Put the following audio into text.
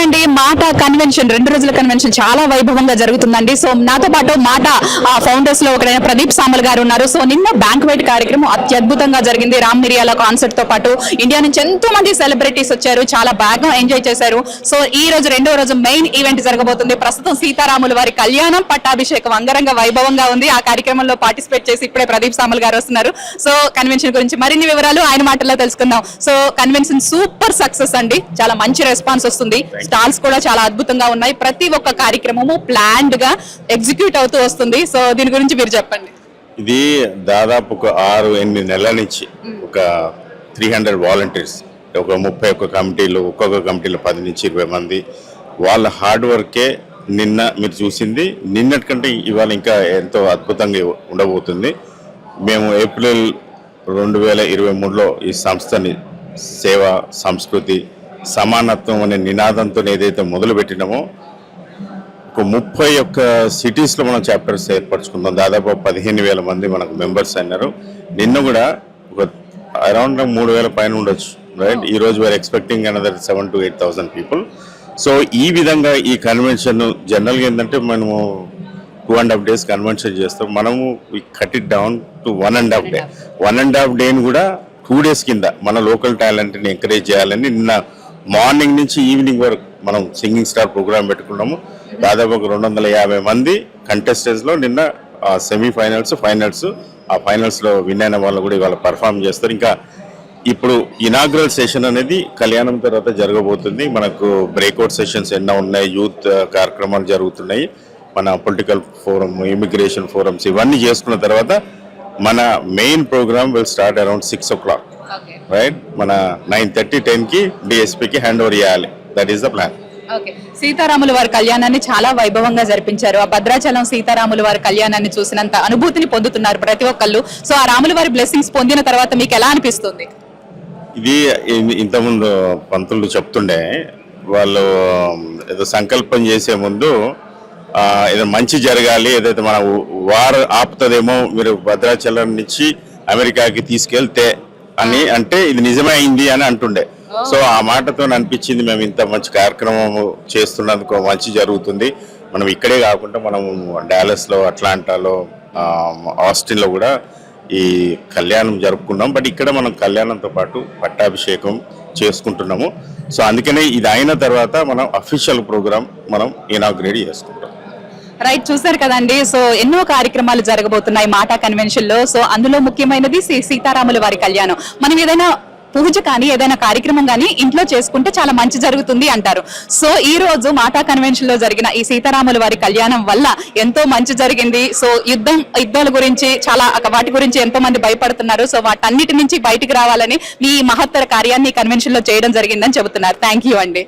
అండి. మాట కన్వెన్షన్ 2 రోజుల కన్వెన్షన్ చాలా వైభవంగా జరుగుతుందండి. సో నాతో పాటు మాట ఫౌండర్స్ లో ఒకరైన ప్రదీప్ సామల్ గారు ఉన్నారు. సో నిన్న బ్యాంక్వెట్ కార్యక్రమం అత్యద్భుతంగా జరిగింది. రామ్ మిరియాల కాన్సర్ట్ తో పాటు ఇండియా నుంచి ఎంతో మంది సెలబ్రిటీస్ వచ్చారు, చాలా బాగా ఎంజాయ్ చేశారు. సో ఈ రోజు 2వ రోజు మెయిన్ ఈవెంట్ జరగబోతుంది. ప్రస్తుతం సీతారాముల వారి కళ్యాణం పట్టాభిషేకం అంగరంగ వైభవంగా ఉంది. ఆ కార్యక్రమంలో పార్టిసిపేట్ చేసి ఇప్పుడే ప్రదీప్ సామల్ గారు వస్తున్నారు. సో కన్వెన్షన్ గురించి మరిన్ని వివరాలు ఆయన మాటల్లో తెలుసుకుందాం. సో కన్వెన్షన్ సూపర్ సక్సెస్ అండి, చాలా మంచి రెస్పాన్స్ వస్తుంది. స్టాల్స్ కూడా చాలా అద్భుతంగా ఉన్నాయి. ప్రతి ఒక్క కార్యక్రమము ప్లాన్డ్ గా ఎగ్జిక్యూట్ అవుతూ వస్తుంది. సో దీని గురించి మీరు చెప్పండి. ఇది దాదాపు ఒక 6-8 నెలల నుంచి ఒక 300 వాలంటీర్స్, ఒక 31 కమిటీలు, ఒక్కొక్క కమిటీలో 10 నుంచి 20 మంది వాళ్ళ హార్డ్ వర్కే నిన్న మీరు చూసింది. నిన్నటికంటే ఇవాళ ఇంకా ఎంతో అద్భుతంగా ఉండబోతుంది. మేము ఏప్రిల్ 2023లో ఈ సంస్థని సేవ, సంస్కృతి, సమానత్వం అనే నినాదంతో ఏదైతే మొదలు పెట్టినామో ఒక 31 సిటీస్లో మనం చాప్టర్స్ ఏర్పరచుకుందాం. దాదాపు 15,000 మంది మనకు మెంబర్స్ అయినారు. నిన్న కూడా ఒక అరౌండ్ 3,000 పైన ఉండొచ్చు, రైట్? ఈ రోజు we're expecting another 7,000 to 8,000 people. So ఈ విధంగా ఈ కన్వెన్షన్ జనరల్గా ఏంటంటే మనము 2.5 days కన్వెన్షన్ చేస్తాం. మనము cut it down to 1.5 day. 1.5 day కూడా 2 days కింద మన లోకల్ టాలెంట్ని ఎంకరేజ్ చేయాలని నిన్న మార్నింగ్ నుంచి ఈవినింగ్ వరకు మనం సింగింగ్ స్టార్ ప్రోగ్రామ్ పెట్టుకున్నాము. దాదాపు ఒక 250 మంది కంటెస్టెంట్స్లో నిన్న సెమీఫైనల్స్, ఫైనల్స్, ఆ ఫైనల్స్లో విన్ అయిన వాళ్ళు కూడా ఇవాళ పర్ఫామ్ చేస్తారు. ఇంకా ఇప్పుడు ఇనాగ్రల్ సెషన్ అనేది కళ్యాణం తర్వాత జరగబోతుంది. మనకు బ్రేక్అవుట్ సెషన్స్ ఎన్నో ఉన్నాయి, యూత్ కార్యక్రమాలు జరుగుతున్నాయి, మన పొలిటికల్ ఫోరం, ఇమిగ్రేషన్ ఫోరమ్స్ ఇవన్నీ చేసుకున్న తర్వాత మన main program will start around 6 o'clock, right? మన 9:30, 10కి డిఎస్పీకి హ్యాండ్ ఓవర్ చేయాలి. That is the plan. సీతారాముల వారి కళ్యాణాన్ని చాలా వైభవంగా జరిపించారు. ఆ భద్రాచలం సీతారాముల వారి కళ్యాణాన్ని చూసినంత అనుభూతిని పొందుతున్నారు ప్రతి ఒక్కళ్ళు. సో ఆ రాముల వారి బ్లెస్సింగ్స్ పొందిన తర్వాత మీకు ఎలా అనిపిస్తుంది? ఇది ఇంతకుముందు పంతులు చెప్తుండే, వాళ్ళు ఏదో సంకల్పం చేసే ముందు ఏదో మంచి జరగాలి, ఏదైతే మన వారు ఆపుతుందేమో, మీరు భద్రాచలం నుంచి అమెరికాకి తీసుకెళ్తే అని అంటే ఇది నిజమే అయింది అని అంటుండే. సో ఆ మాటతో అనిపించింది మేము ఇంత మంచి కార్యక్రమం చేస్తున్నందుకు మంచి జరుగుతుంది. మనం ఇక్కడే కాకుండా మనం డాలస్లో, అట్లాంటాలో, ఆస్టిన్లో కూడా ఈ కళ్యాణం జరుపుకున్నాం. బట్ ఇక్కడ మనం కళ్యాణంతో పాటు పట్టాభిషేకం చేసుకుంటున్నాము. సో అందుకనే ఇది అయిన తర్వాత మనం అఫీషియల్ ప్రోగ్రామ్ మనం ఇనాగ్రేట్ చేసుకుంటాం. రైట్, చూసారు కదండి. సో ఎన్నో కార్యక్రమాలు జరగబోతున్నాయి మాట కన్వెన్షన్ లో. సో అందులో ముఖ్యమైనది సీతారాముల వారి కళ్యాణం. మనం ఏదైనా పూజ కానీ ఏదైనా కార్యక్రమం కానీ ఇంట్లో చేసుకుంటే చాలా మంచి జరుగుతుంది అంటారు. సో ఈ రోజు మాటా కన్వెన్షన్ లో జరిగిన ఈ సీతారాముల వారి కళ్యాణం వల్ల ఎంతో మంచి జరిగింది. సో యుద్ధాల గురించి వాటి గురించి ఎంతో మంది భయపడుతున్నారు. సో వాటన్నిటి నుంచి బయటికి రావాలని మీ మహత్తర కార్యాన్ని కన్వెన్షన్ లో చేయడం జరిగిందని చెబుతున్నారు. థ్యాంక్ యూ అండి.